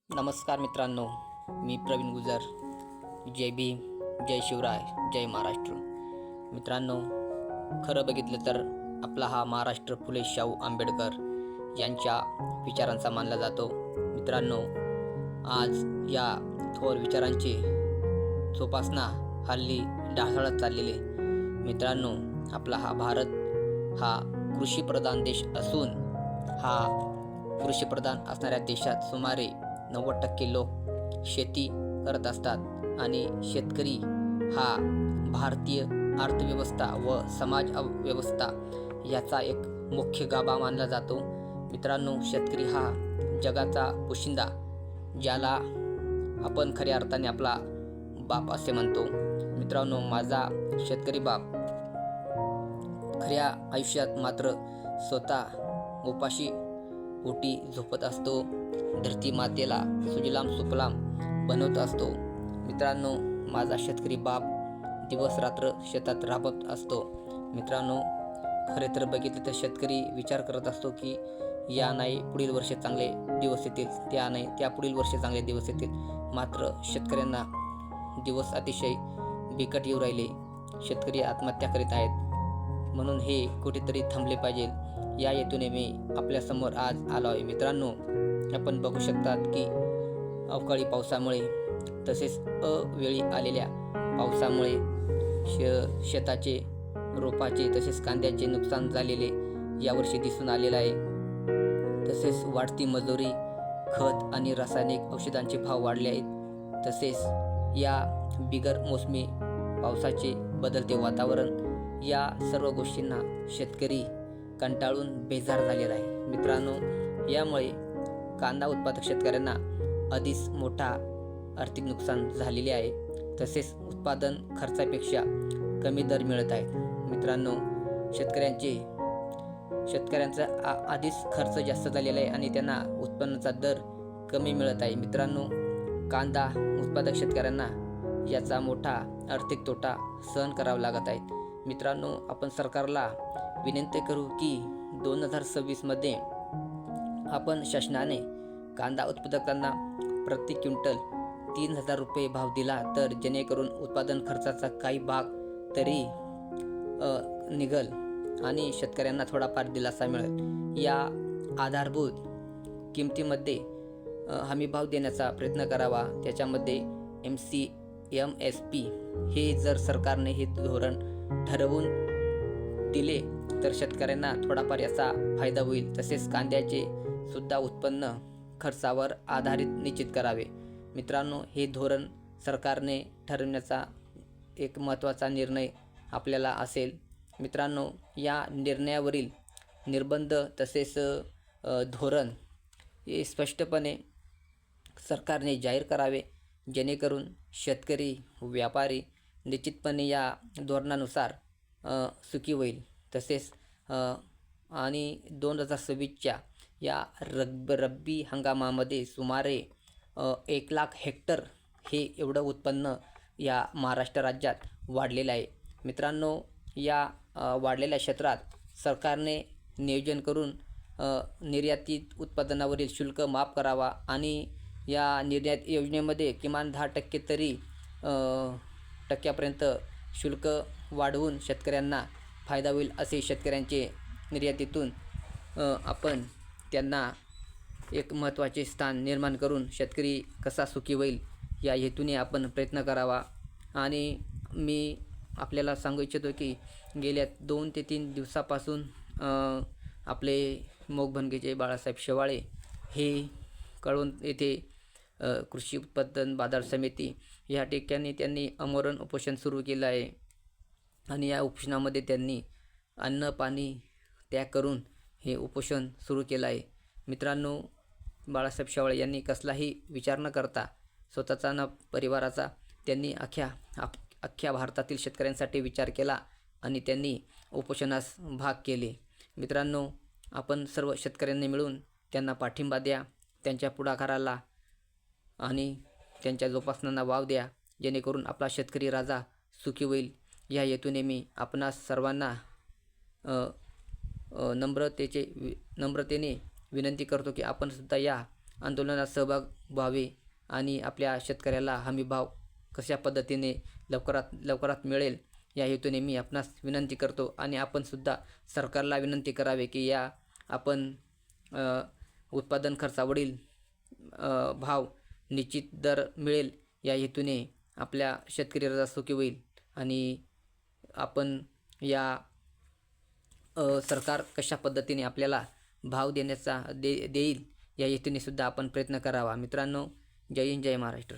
नमस्कार मित्रांनो, मी प्रवीण गुजर. जय भीम, जय शिवराय, जय महाराष्ट्र. मित्रांनो, खरं बघितलं तर आपला हा महाराष्ट्र फुले शाहू आंबेडकर यांच्या विचारांचा मानला जातो. मित्रांनो, आज या थोर विचारांची जोपासना हल्ली ढासळत चाललेली. मित्रांनो, आपला हा भारत हा कृषीप्रधान देश असून हा कृषीप्रधान असणाऱ्या देशात सुमारे 90% लोक शेती करत असतात आणि शेतकरी हा भारतीय अर्थव्यवस्था व समाज व्यवस्था याचा एक मुख्य गाभा मानला जातो. मित्रांनो, शेतकरी हा जगाचा पोशिंदा, ज्याला आपण खऱ्या अर्थाने आपला बाप असे म्हणतो. मित्रांनो, माझा शेतकरी बाप खऱ्या आयुष्यात मात्र स्वतः उपाशी पोटी झोपत असतो. धरती मातेला सुजलाम सुफलाम बनवत असतो. मित्रांनो, माझा शेतकरी बाप दिवस रात्र शेतात राबत असतो. मित्रांनो, खरे तर बघितले तर शेतकरी विचार करत असतो की या नाही पुढील वर्षी चांगले दिवस येतील, त्या नाही त्या पुढील वर्षी चांगले दिवस येतील. मात्र शेतकऱ्यांना दिवस अतिशय बिकट येऊ राहिले. शेतकरी आत्महत्या करीत आहेत. म्हणून हे कुठेतरी थांबले पाहिजे, या हेतूने मी आपल्यासमोर आज आलो आहे. मित्रांनो, आपण बघू शकतात की अवकाळी पावसामुळे तसेच अवेळी आलेल्या पावसामुळे शेताचे, रोपाचे तसेच कांद्याचे नुकसान झालेले यावर्षी दिसून आलेलं आहे. तसेच वाढती मजुरी, खत आणि रासायनिक औषधांचे भाव वाढले आहेत. तसेच या बिगर मोसमी पावसाचे बदलते वातावरण, या सर्व गोष्टींना शेतकरी कंटाळून बेजार झालेला आहे. मित्रांनो, यामुळे कांदा उत्पादक शेतकऱ्यांना आधीच मोठा आर्थिक नुकसान झालेले आहे. तसेच उत्पादन खर्चापेक्षा कमी दर मिळत आहेत. मित्रांनो, शेतकऱ्यांचा आधीच खर्च जास्त झालेला आहे आणि त्यांना उत्पन्नाचा दर कमी मिळत आहे. मित्रांनो, कांदा उत्पादक शेतकऱ्यांना याचा मोठा आर्थिक तोटा सहन करावा लागत आहे. मित्रांनो, आपण सरकारला विनंती करू की 2026 आपण शासनाने कांदा उत्पादकांना प्रति क्विंटल 3,000 रुपये भाव दिला तर जेणेकरून उत्पादन खर्चाचा काही भाग तरी निघल आणि शेतकऱ्यांना थोडाफार दिलासा मिळेल. या आधारभूत किमतीमध्ये हमी भाव देण्याचा प्रयत्न करावा. त्याच्यामध्ये MSP हे जर सरकारने हे धोरण ठरवून दिले तर शेतकऱ्यांना थोडाफार याचा फायदा होईल. तसेच कांद्याचे सुद्धा उत्पन्न खर्चावर आधारित निश्चित करावे. मित्रांनो, हे धोरण सरकारने ठरवण्याचा एक महत्त्वाचा निर्णय आपल्याला असेल. मित्रांनो, या निर्णयावरील निर्बंध तसेच धोरण हे स्पष्टपणे सरकारने जाहीर करावे, जेणेकरून शेतकरी, व्यापारी निश्चितपणे या धोरणानुसार सुखी होईल. तसेच आणि 2026च्या या रब्बी हंगामामध्ये सुमारे 1,00,000 हेक्टर हे एवढं उत्पन्न या महाराष्ट्र राज्यात वाढलेलं आहे. मित्रांनो, या वाढलेल्या क्षेत्रात सरकारने नियोजन करून निर्यातीत उत्पादनावरील शुल्क माफ करावा आणि या निर्यात योजनेमध्ये किमान 10% तरी टक्क्यापर्यंत शुल्क वाढवून शेतकऱ्यांना फायदा होईल, असे शेतकऱ्यांचे निर्यातीतून आपण त्यांना एक महत्त्वाचे स्थान निर्माण करून शेतकरी कसा सुखी होईल या हेतूने आपण प्रयत्न करावा. आणि मी आपल्याला सांगू इच्छितो की गेल्या 2 ते 3 दिवसापासून आपले मोगभंगेचे बाळासाहेब शेवाळे हे कळवण येथे कृषी उत्पादन बाजार समिती या ठिकाणी त्यांनी आमरण उपोषण सुरू केलं आहे आणि या उपोषणामध्ये त्यांनी अन्न पाणी त्याग करून हे उपोषण सुरू केलं आहे. मित्रांनो, बाळासाहेब शेवाळे यांनी कसलाही विचार न करता स्वतःचा न परिवाराचा त्यांनी अख्ख्या भारतातील शेतकऱ्यांसाठी विचार केला आणि त्यांनी उपोषणास भाग केले. मित्रांनो, आपण सर्व शेतकऱ्यांनी मिळून त्यांना पाठिंबा द्या, त्यांच्या पुढाकाराला आणि त्यांच्या जोपासनांना वाव द्या, जेणेकरून आपला शेतकरी राजा सुखी होईल. या हेतूने मी आपणास सर्वांना नम्रतेने विनंती करतो की आपण सुद्धा या आंदोलनात सहभाग व्हावे आणि आपल्या शेतकऱ्याला हमीभाव कशा पद्धतीने लवकरात मिळेल या हेतूने मी आपणास विनंती करतो आणि आपणसुद्धा सरकारला विनंती करावे की आपण उत्पादन खर्चावरील भाव निश्चित दर मिळेल या हेतूने आपल्या शेतकरी राजा सुखी होईल आणि आपण सरकार कशा पद्धतीने आपल्याला भाव देईल या हेतूने सुद्धा आपण प्रयत्न करावा. मित्रांनो, जय हिंद, जय महाराष्ट्र.